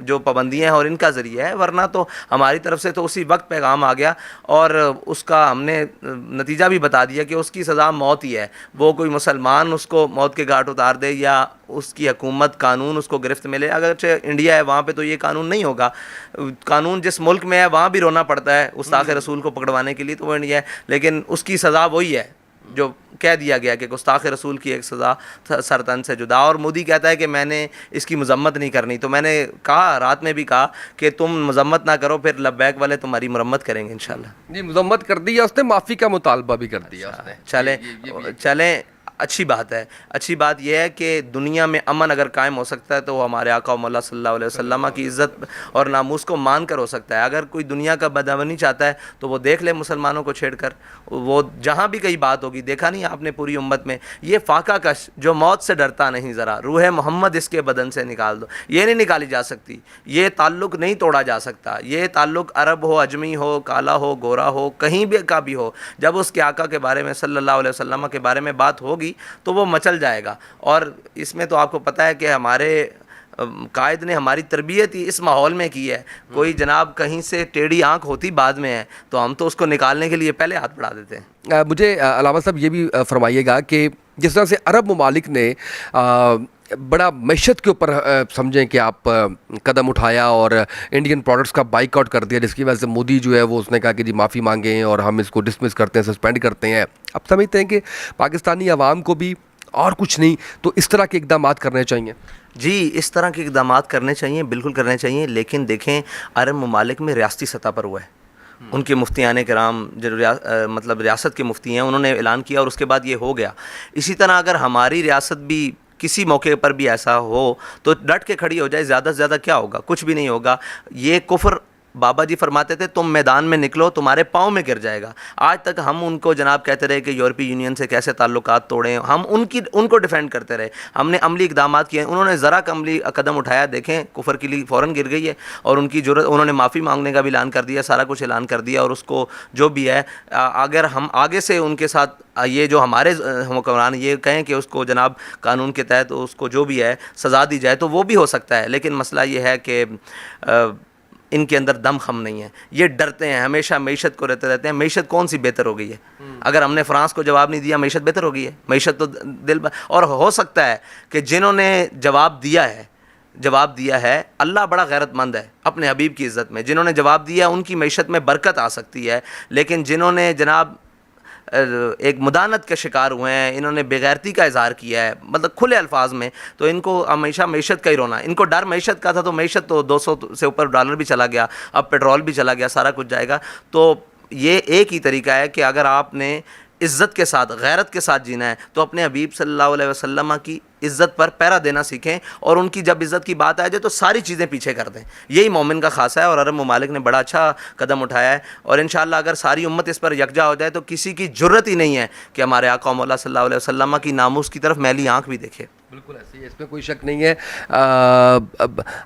جو پابندیاں ہیں اور ان کا ذریعہ ہے، ورنہ تو ہماری طرف سے تو اسی وقت پیغام آ گیا اور اس کا ہم نے نتیجہ بھی بتا دیا کہ اس کی سزا موت ہی ہے. وہ کوئی مسلمان اس کو موت کے گھاٹ اتار دے یا اس کی حکومت قانون اس کو گرفت ملے. اگرچہ انڈیا ہے وہاں پہ تو یہ قانون نہیں ہوگا. قانون جس ملک میں ہے وہاں بھی رونا پڑتا ہے گستاخ رسول کو پکڑوانے کے لیے، تو وہ انڈیا ہے، لیکن اس کی سزا وہی ہے جو کہہ دیا گیا کہ گستاخ رسول کی ایک سزا سرطن سے جدا. اور مودی کہتا ہے کہ میں نے اس کی مذمت نہیں کرنی. تو میں نے کہا، رات میں بھی کہا کہ تم مذمت نہ کرو، پھر لبیک والے تمہاری مرمت کریں گے انشاءاللہ. جی مذمت کر دی، اس نے معافی کا مطالبہ بھی کر دیا اس نے. چلیں اچھی بات ہے. اچھی بات یہ ہے کہ دنیا میں امن اگر قائم ہو سکتا ہے تو وہ ہمارے آقا و مولا صلی اللہ علیہ وسلم کی عزت اور ناموس کو مان کر ہو سکتا ہے. اگر کوئی دنیا کا بدامنی چاہتا ہے تو وہ دیکھ لے مسلمانوں کو چھیڑ کر. وہ جہاں بھی کئی بات ہوگی، دیکھا نہیں آپ نے پوری امت میں یہ فاقہ کش جو موت سے ڈرتا نہیں، ذرا روح محمد اس کے بدن سے نکال دو، یہ نہیں نکالی جا سکتی. یہ تعلق نہیں توڑا جا سکتا. یہ تعلق عرب ہو، اجمی ہو، کالا ہو، گورا ہو، کہیں بھی کا بھی ہو، جب اس کے آقا کے بارے میں صلی اللہ علیہ وسلم کے بارے میں بات ہوگی تو وہ مچل جائے گا. اور اس میں تو آپ کو پتہ ہے کہ ہمارے قائد نے ہماری تربیت ہی اس ماحول میں کی ہے. کوئی جناب کہیں سے ٹیڑھی آنکھ ہوتی بعد میں ہے تو ہم تو اس کو نکالنے کے لیے پہلے ہاتھ بڑھا دیتے ہیں. مجھے علامہ صاحب یہ بھی فرمائیے گا کہ جس طرح سے عرب ممالک نے بڑا معیشت کے اوپر سمجھیں کہ آپ قدم اٹھایا اور انڈین پروڈکٹس کا بائک آؤٹ کر دیا، جس کی وجہ سے مودی جو ہے وہ اس نے کہا کہ جی معافی مانگیں اور ہم اس کو ڈسمس کرتے ہیں، سسپینڈ کرتے ہیں. اب سمجھتے ہیں کہ پاکستانی عوام کو بھی اور کچھ نہیں تو اس طرح کے اقدامات کرنے چاہیے. جی اس طرح کے اقدامات کرنے چاہیے، بالکل کرنے چاہیے. لیکن دیکھیں عرب ممالک میں ریاستی سطح پر ہوا ہے. ان کے مفتیان کرام جو مطلب ریاست کے مفتی ہیں، انہوں نے اعلان کیا اور اس کے بعد یہ ہو گیا. اسی طرح اگر ہماری ریاست بھی کسی موقع پر بھی ایسا ہو تو ڈٹ کے کھڑی ہو جائے. زیادہ سے زیادہ کیا ہوگا؟ کچھ بھی نہیں ہوگا. یہ کفر بابا جی فرماتے تھے تم میدان میں نکلو تمہارے پاؤں میں گر جائے گا. آج تک ہم ان کو جناب کہتے رہے کہ یورپی یونین سے کیسے تعلقات توڑیں، ہم ان کو ڈیفینڈ کرتے رہے. ہم نے عملی اقدامات کیے، انہوں نے ذرا عملی قدم اٹھایا، دیکھیں کفر کے لیے فوراً گر گئی ہے. اور ان کی ضرورت، انہوں نے معافی مانگنے کا بھی اعلان کر دیا، سارا کچھ اعلان کر دیا. اور اس کو جو بھی ہے اگر ہم آگے سے ان کے ساتھ یہ جو ہمارے حکمران یہ کہیں کہ اس کو جناب قانون کے تحت اس کو جو بھی ہے سزا دی جائے تو وہ بھی ہو سکتا ہے. لیکن مسئلہ یہ ہے کہ ان کے اندر دم خم نہیں ہے. یہ ڈرتے ہیں ہمیشہ، معیشت کو رہتے ہیں. معیشت کون سی بہتر ہو گئی ہے؟ اگر ہم نے فرانس کو جواب نہیں دیا، معیشت بہتر ہو گئی ہے؟ معیشت تو اور ہو سکتا ہے کہ جنہوں نے جواب دیا ہے اللہ بڑا غیرت مند ہے اپنے حبیب کی عزت میں. جنہوں نے جواب دیا ان کی معیشت میں برکت آ سکتی ہے. لیکن جنہوں نے جناب ایک مدانت کے شکار ہوئے ہیں، انہوں نے بےغیرتی کا اظہار کیا ہے مطلب کھلے الفاظ میں، تو ان کو ہمیشہ معیشت کا ہی رونا. ان کو ڈر معیشت کا تھا تو معیشت تو 200 سے اوپر ڈالر بھی چلا گیا، اب پیٹرول بھی چلا گیا، سارا کچھ جائے گا. تو یہ ایک ہی طریقہ ہے کہ اگر آپ نے عزت کے ساتھ، غیرت کے ساتھ جینا ہے تو اپنے حبیب صلی اللہ علیہ وسلم کی عزت پر پیرا دینا سیکھیں. اور ان کی جب عزت کی بات آ جائے تو ساری چیزیں پیچھے کر دیں. یہی مومن کا خاصہ ہے. اور عرب ممالک نے بڑا اچھا قدم اٹھایا ہے. اور انشاءاللہ اگر ساری امت اس پر یکجا ہو جائے تو کسی کی جرت ہی نہیں ہے کہ ہمارے آقا مولا صلی اللہ علیہ وسلم کی ناموس کی طرف میلی آنکھ بھی دیکھے. بالکل ایسے ہی، اس میں کوئی شک نہیں ہے.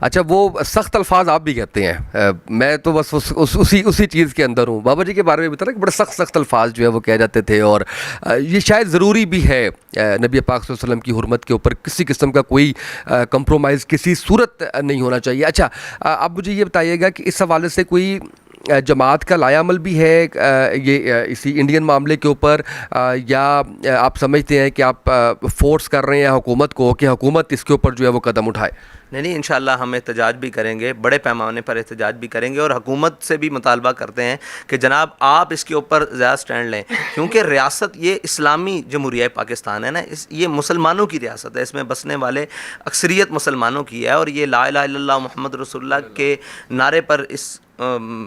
اچھا وہ سخت الفاظ آپ بھی کہتے ہیں، میں تو بس اسی چیز کے اندر ہوں. بابا جی کے بارے میں بتا رہا کہ بڑے سخت الفاظ جو ہے وہ کہہ جاتے تھے، اور یہ شاید ضروری بھی ہے. نبی پاک صلی اللہ علیہ وسلم کی حرمت کے اوپر کسی قسم کا کوئی کمپرومائز کسی صورت نہیں ہونا چاہیے. اچھا اب مجھے یہ بتائیے گا کہ اس حوالے سے کوئی جماعت کا لایا عمل بھی ہے یہ اسی انڈین معاملے کے اوپر، یا آپ سمجھتے ہیں کہ آپ فورس کر رہے ہیں حکومت کو کہ حکومت اس کے اوپر جو ہے وہ قدم اٹھائے؟ نہیں انشاءاللہ ہم احتجاج بھی کریں گے، بڑے پیمانے پر احتجاج بھی کریں گے. اور حکومت سے بھی مطالبہ کرتے ہیں کہ جناب آپ اس کے اوپر زیادہ سٹینڈ لیں. کیونکہ ریاست یہ اسلامی جمہوریہ پاکستان ہے نا، یہ مسلمانوں کی ریاست ہے. اس میں بسنے والے اکثریت مسلمانوں کی ہے. اور یہ لا الہ الا اللہ محمد رسول اللہ کے نعرے پر اس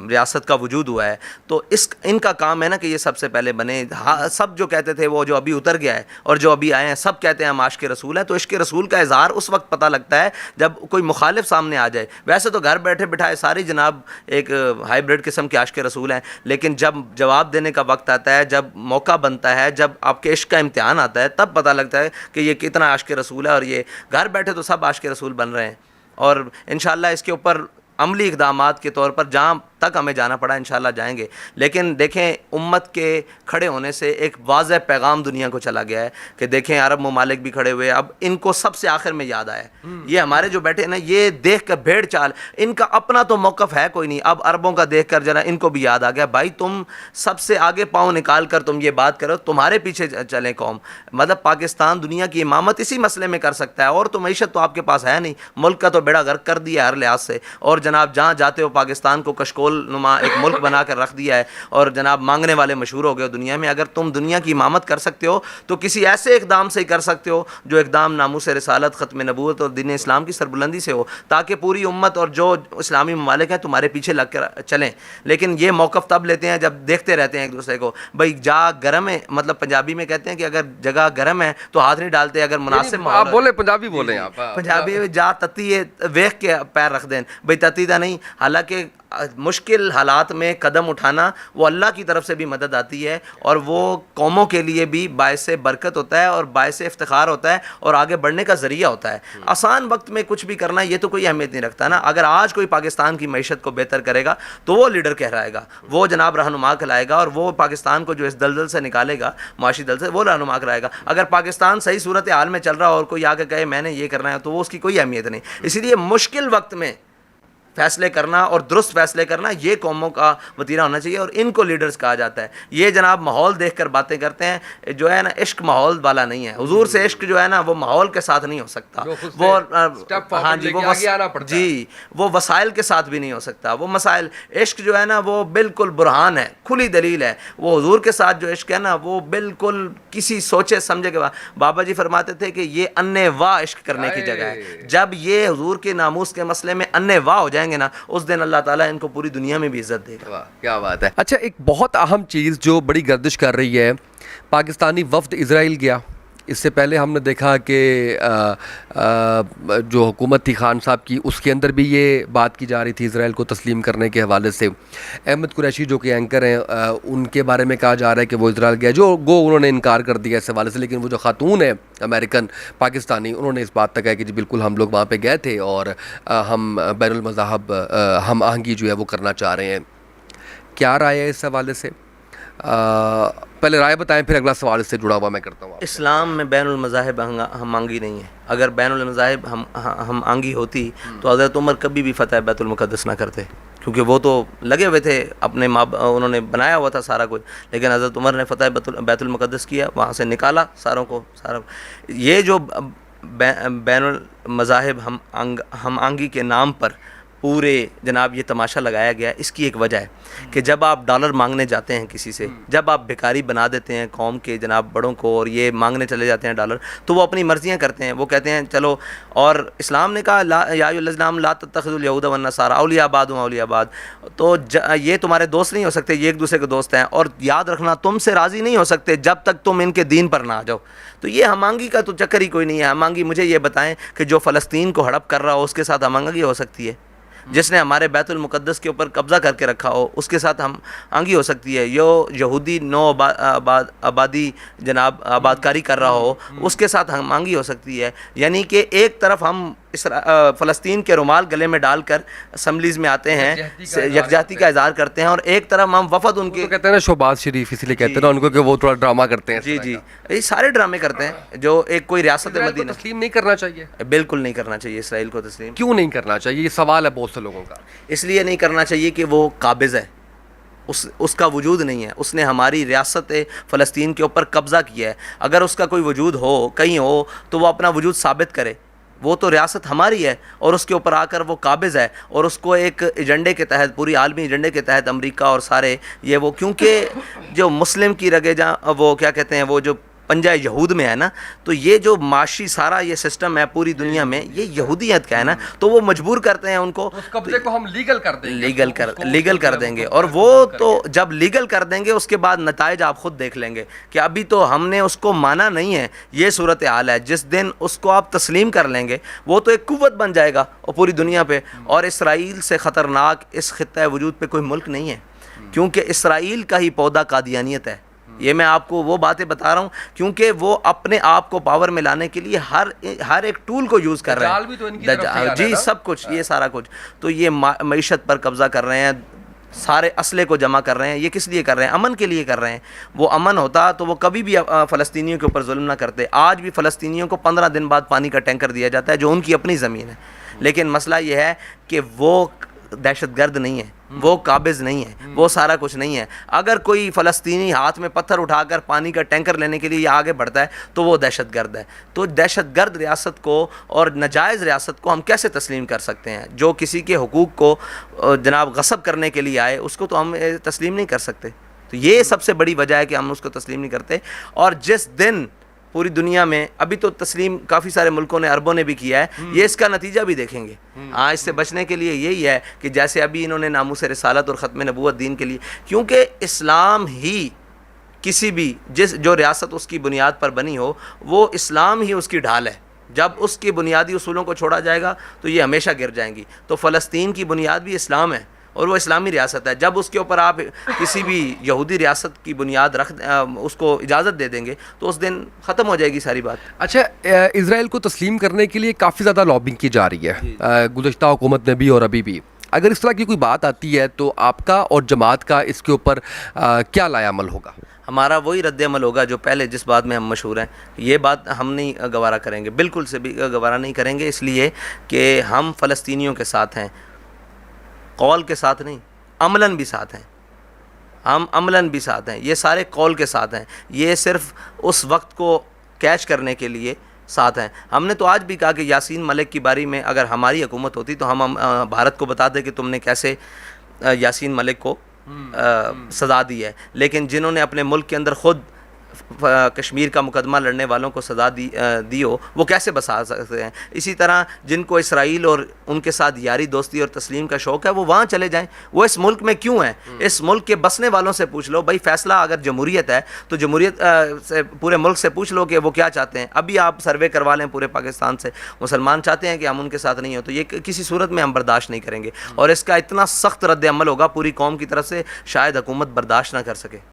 ریاست کا وجود ہوا ہے. تو ان کا کام ہے نا کہ یہ سب سے پہلے بنے. سب جو کہتے تھے وہ جو ابھی اتر گیا ہے اور جو ابھی آئے ہیں سب کہتے ہیں ہم عاشق رسول ہیں. تو عشق رسول کا اظہار اس وقت پتہ لگتا ہے جب کوئی مخالف سامنے آ جائے. ویسے تو گھر بیٹھے بٹھائے ساری جناب ایک ہائیبریڈ قسم کے عاشق رسول ہیں، لیکن جب جواب دینے کا وقت آتا ہے، جب موقع بنتا ہے، جب آپ کے عشق کا امتحان آتا ہے، تب پتہ لگتا ہے کہ یہ کتنا عاشق رسول ہے. اور یہ گھر بیٹھے تو سب عاشق رسول بن رہے ہیں. اور انشاءاللہ اس کے اوپر عملی اقدامات کے طور پر جہاں تک ہمیں جانا پڑا, انشاءاللہ جائیں گے. لیکن دیکھیں امت کے کھڑے ہونے سے ایک واضح پیغام دنیا کو چلا گیا ہے کہ دیکھیں عرب ممالک بھی کھڑے ہوئے, اب ان کو سب سے آخر میں یاد آیا. یہ ہمارے جو بیٹھے ہیں نا, یہ دیکھ کر بھیڑ چال, ان کا اپنا تو موقف ہے کوئی نہیں, اب عربوں کا دیکھ کر ذرا ان کو بھی یاد آ گیا, بھائی تم سب سے آگے پاؤں نکال کر تم یہ بات کرو, تمہارے پیچھے چلیں قوم. مطلب پاکستان دنیا کی امامت اسی مسئلے میں کر سکتا ہے, اور تو معیشت تو آپ کے پاس ہے نہیں, ملک کا تو بیڑا غرق کر دیا ہر لحاظ سے, اور جناب جہاں جاتے ہو پاکستان کو کشکول نما ایک ملک بنا کر رکھ دیا ہے, اور جناب مانگنے والے مشہور ہو گئے دنیا میں. اگر تم دنیا کی امامت کر سکتے ہو تو کسی ایسے اقدام سے ہی کر سکتے ہو جو اقدام ناموس رسالت, ختم نبوت اور دین اسلام کی سربلندی سے ہو, تاکہ پوری امت اور جو اسلامی ممالک ہیں تمہارے پیچھے لگ کر چلیں. لیکن یہ موقف تب لیتے ہیں جب دیکھتے رہتے ہیں ایک دوسرے کو, بھائی جا گرم ہے, مطلب پنجابی میں کہتے ہیں کہ اگر جگہ گرم ہے تو ہاتھ نہیں ڈالتے, اگر مناسب آپ بولیں پنجابی بولیں, آپ پنجابی میں جا تتی ہے ویخ کے پیر رکھ دیں, بھائی تتی دا نہیں. حالانکہ مشکل حالات میں قدم اٹھانا وہ اللہ کی طرف سے بھی مدد آتی ہے, اور وہ قوموں کے لیے بھی باعث برکت ہوتا ہے اور باعث افتخار ہوتا ہے اور آگے بڑھنے کا ذریعہ ہوتا ہے. آسان وقت میں کچھ بھی کرنا یہ تو کوئی اہمیت نہیں رکھتا نا. اگر آج کوئی پاکستان کی معیشت کو بہتر کرے گا تو وہ لیڈر کہلائے گا, وہ جناب رہنما کہلائے گا, اور وہ پاکستان کو جو اس دلدل سے نکالے گا, معاشی دل سے, وہ رہنما کرائے گا. اگر پاکستان صحیح صورت حال میں چل رہا اور کوئی آ کے کہے میں نے یہ کرنا ہے تو وہ اس کی کوئی اہمیت نہیں. اسی لیے مشکل وقت میں فیصلے کرنا اور درست فیصلے کرنا یہ قوموں کا وتیرہ ہونا چاہیے, اور ان کو لیڈرز کہا جاتا ہے. یہ جناب ماحول دیکھ کر باتیں کرتے ہیں, جو ہے نا عشق ماحول والا نہیں ہے. حضور سے عشق جو ہے نا وہ ماحول کے ساتھ نہیں ہو سکتا, وہ ہاں جی وہ وسائل کے ساتھ بھی نہیں ہو سکتا. وہ مسائل عشق جو ہے نا وہ بالکل برہان ہے, کھلی دلیل ہے. وہ حضور کے ساتھ جو عشق ہے نا وہ بالکل کسی سوچے سمجھے کے بعد. بابا جی فرماتے تھے کہ یہ انے واہ عشق کرنے کی جگہ ہے. جب یہ حضور کے ناموس کے مسئلے میں انے واہ ہو جائیں گے نا, اس دن اللہ تعالیٰ ان کو پوری دنیا میں بھی عزت دے گا. کیا بات ہے. اچھا, ایک بہت اہم چیز جو بڑی گردش کر رہی ہے, پاکستانی وفد اسرائیل گیا. اس سے پہلے ہم نے دیکھا کہ جو حکومت تھی خان صاحب کی, اس کے اندر بھی یہ بات کی جا رہی تھی اسرائیل کو تسلیم کرنے کے حوالے سے. احمد قریشی جو کہ اینکر ہیں, ان کے بارے میں کہا جا رہا ہے کہ وہ اسرائیل گیا, جو انہوں نے انکار کر دیا اس حوالے سے. لیکن وہ جو خاتون ہے امریکن پاکستانی, انہوں نے اس بات تک کہا کہ جی بالکل ہم لوگ وہاں پہ گئے تھے اور ہم بین المذاہب ہم آہنگی جو ہے وہ کرنا چاہ رہے ہیں. کیا رائے ہے اس حوالے سے؟ پہلے رائے بتائیں, پھر اگلا سوال اس سے جڑا ہوا میں کرتا ہوں. اسلام میں بین المذاہب ہم آنگی نہیں ہے. اگر بین المذاہب ہم آنگی ہوتی تو حضرت عمر کبھی بھی فتح بیت المقدس نہ کرتے, کیونکہ وہ تو لگے ہوئے تھے اپنے انہوں نے بنایا ہوا تھا سارا کچھ. لیکن حضرت عمر نے فتح بیت المقدس کیا, وہاں سے نکالا ساروں کو. یہ جو بین المذاہب ہم آنگی کے نام پر پورے جناب یہ تماشا لگایا گیا, اس کی ایک وجہ ہے کہ جب آپ ڈالر مانگنے جاتے ہیں کسی سے, جب آپ بھکاری بنا دیتے ہیں قوم کے جناب بڑوں کو اور یہ مانگنے چلے جاتے ہیں ڈالر, تو وہ اپنی مرضیاں کرتے ہیں. وہ کہتے ہیں چلو, اور اسلام نے کہا یا الذین لا تتخذوا اليهود والنصارى اولیاء بعضهم اولیاء بعض, تو یہ تمہارے دوست نہیں ہو سکتے, یہ ایک دوسرے کے دوست ہیں. اور یاد رکھنا تم سے راضی نہیں ہو سکتے جب تک تم ان کے دین پر نہ آ جاؤ. تو یہ ہم آنگی کا تو چکر ہی کوئی نہیں ہے. ہم آنگی مجھے یہ بتائیں کہ جو فلسطین کو ہڑپ کر رہا ہو اس کے ساتھ ہم آنگی ہو سکتی ہے؟ جس نے ہمارے بیت المقدس کے اوپر قبضہ کر کے رکھا ہو اس کے ساتھ ہم آنگی ہو سکتی ہے؟ یہودی نو آبادی جناب آبادکاری کر رہا ہو اس کے ساتھ ہم آنگی ہو سکتی ہے؟ یعنی کہ ایک طرف ہم فلسطین کے رومال گلے میں ڈال کر اسمبلیز میں آتے ہیں, یکجہتی کا اظہار کرتے ہیں, اور ایک طرف ہم وفد ان کے کہتے ہیں نا شہباز شریف, اس لیے کہتے ہیں نا ان کو کہ وہ تھوڑا ڈرامہ کرتے ہیں. جی جی, یہ سارے ڈرامے کرتے ہیں. جو ایک کوئی ریاست مدینہ تسلیم نہیں کرنا چاہیے, بالکل نہیں کرنا چاہیے اسرائیل کو تسلیم. کیوں نہیں کرنا چاہیے, یہ سوال ہے بہت سے لوگوں کا. اس لیے نہیں کرنا چاہیے کہ وہ قابض ہے, اس کا وجود نہیں ہے. اس نے ہماری ریاست فلسطین کے اوپر قبضہ کیا ہے. اگر اس کا کوئی وجود ہو کہیں ہو تو وہ اپنا وجود ثابت کرے. وہ تو ریاست ہماری ہے اور اس کے اوپر آ کر وہ قابض ہے, اور اس کو ایک ایجنڈے کے تحت, پوری عالمی ایجنڈے کے تحت امریکہ اور سارے یہ وہ, کیونکہ جو مسلم کی رگے جہاں وہ کیا کہتے ہیں وہ جو پنجہ یہود میں ہے نا, تو یہ جو معاشی سارا یہ سسٹم ہے پوری دنیا میں یہ یہودیت کا ہے نا, تو وہ مجبور کرتے ہیں ان کو, اس قبضے کو ہم لیگل کر دیں گے, لیگل کر دیں گے. اور وہ تو جب لیگل کر دیں گے اس کے بعد نتائج آپ خود دیکھ لیں گے کہ ابھی تو ہم نے اس کو مانا نہیں ہے. یہ صورتحال ہے. جس دن اس کو آپ تسلیم کر لیں گے وہ تو ایک قوت بن جائے گا اور پوری دنیا پہ. اور اسرائیل سے خطرناک اس خطہ وجود پہ کوئی ملک نہیں ہے, کیونکہ اسرائیل کا ہی پودا قادیانیت ہے. یہ میں آپ کو وہ باتیں بتا رہا ہوں کیونکہ وہ اپنے آپ کو پاور میں لانے کے لیے ہر ایک ٹول کو یوز کر رہے ہیں. جی سب کچھ, یہ سارا کچھ. تو یہ معیشت پر قبضہ کر رہے ہیں, سارے اسلحے کو جمع کر رہے ہیں. یہ کس لیے کر رہے ہیں؟ امن کے لیے کر رہے ہیں. وہ امن ہوتا تو وہ کبھی بھی فلسطینیوں کے اوپر ظلم نہ کرتے. آج بھی فلسطینیوں کو 15 دن بعد پانی کا ٹینکر دیا جاتا ہے جو ان کی اپنی زمین ہے. لیکن مسئلہ یہ ہے کہ وہ دہشت گرد نہیں ہے, وہ قابض نہیں ہے, وہ سارا کچھ نہیں ہے. اگر کوئی فلسطینی ہاتھ میں پتھر اٹھا کر پانی کا ٹینکر لینے کے لیے آگے بڑھتا ہے تو وہ دہشت گرد ہے. تو دہشت گرد ریاست کو اور ناجائز ریاست کو ہم کیسے تسلیم کر سکتے ہیں؟ جو کسی کے حقوق کو جناب غصب کرنے کے لیے آئے اس کو تو ہم تسلیم نہیں کر سکتے. تو یہ سب سے بڑی وجہ ہے کہ ہم اس کو تسلیم نہیں کرتے. اور جس دن پوری دنیا میں, ابھی تو تسلیم کافی سارے ملکوں نے, عربوں نے بھی کیا ہے, یہ اس کا نتیجہ بھی دیکھیں گے. ہاں, اس سے بچنے کے لیے یہی ہے کہ جیسے ابھی انہوں نے ناموس رسالت اور ختم نبوت دین کے لیے, کیونکہ اسلام ہی کسی بھی جو ریاست اس کی بنیاد پر بنی ہو, وہ اسلام ہی اس کی ڈھال ہے. جب اس کی بنیادی اصولوں کو چھوڑا جائے گا تو یہ ہمیشہ گر جائیں گی. تو فلسطین کی بنیاد بھی اسلام ہے اور وہ اسلامی ریاست ہے. جب اس کے اوپر آپ کسی بھی یہودی ریاست کی بنیاد اس کو اجازت دے دیں گے تو اس دن ختم ہو جائے گی ساری بات. اچھا, اسرائیل کو تسلیم کرنے کے لیے کافی زیادہ لابنگ کی جا رہی ہے گزشتہ حکومت نے بھی اور ابھی بھی. اگر اس طرح کی کوئی بات آتی ہے تو آپ کا اور جماعت کا اس کے اوپر کیا لائے عمل ہوگا؟ ہمارا وہی رد عمل ہوگا جو پہلے جس بات میں ہم مشہور ہیں. یہ بات ہم نہیں گوارا کریں گے, بالکل سے بھی گوارا نہیں کریں گے, اس لیے کہ ہم فلسطینیوں کے ساتھ ہیں, قول کے ساتھ نہیں, عملاً بھی ساتھ ہیں. ہم عملاً بھی ساتھ ہیں, یہ سارے قول کے ساتھ ہیں. یہ صرف اس وقت کو کیچ کرنے کے لیے ساتھ ہیں. ہم نے تو آج بھی کہا کہ یاسین ملک کی باری میں اگر ہماری حکومت ہوتی تو ہم بھارت کو بتا دیں کہ تم نے کیسے یاسین ملک کو سزا دی ہے. لیکن جنہوں نے اپنے ملک کے اندر خود کشمیر کا مقدمہ لڑنے والوں کو سزا دی ہو, وہ کیسے بسا سکتے ہیں؟ اسی طرح جن کو اسرائیل اور ان کے ساتھ یاری دوستی اور تسلیم کا شوق ہے وہ وہاں چلے جائیں. وہ اس ملک میں کیوں ہیں؟ اس ملک کے بسنے والوں سے پوچھ لو. بھائی فیصلہ اگر جمہوریت ہے تو جمہوریت سے پورے ملک سے پوچھ لو کہ وہ کیا چاہتے ہیں. ابھی آپ سروے کروا لیں پورے پاکستان سے, مسلمان چاہتے ہیں کہ ہم ان کے ساتھ نہیں ہوں, تو یہ کسی صورت میں ہم برداشت نہیں کریں گے. اور اس کا اتنا سخت رد عمل ہوگا پوری قوم کی طرف سے, شاید حکومت برداشت نہ کر سکے.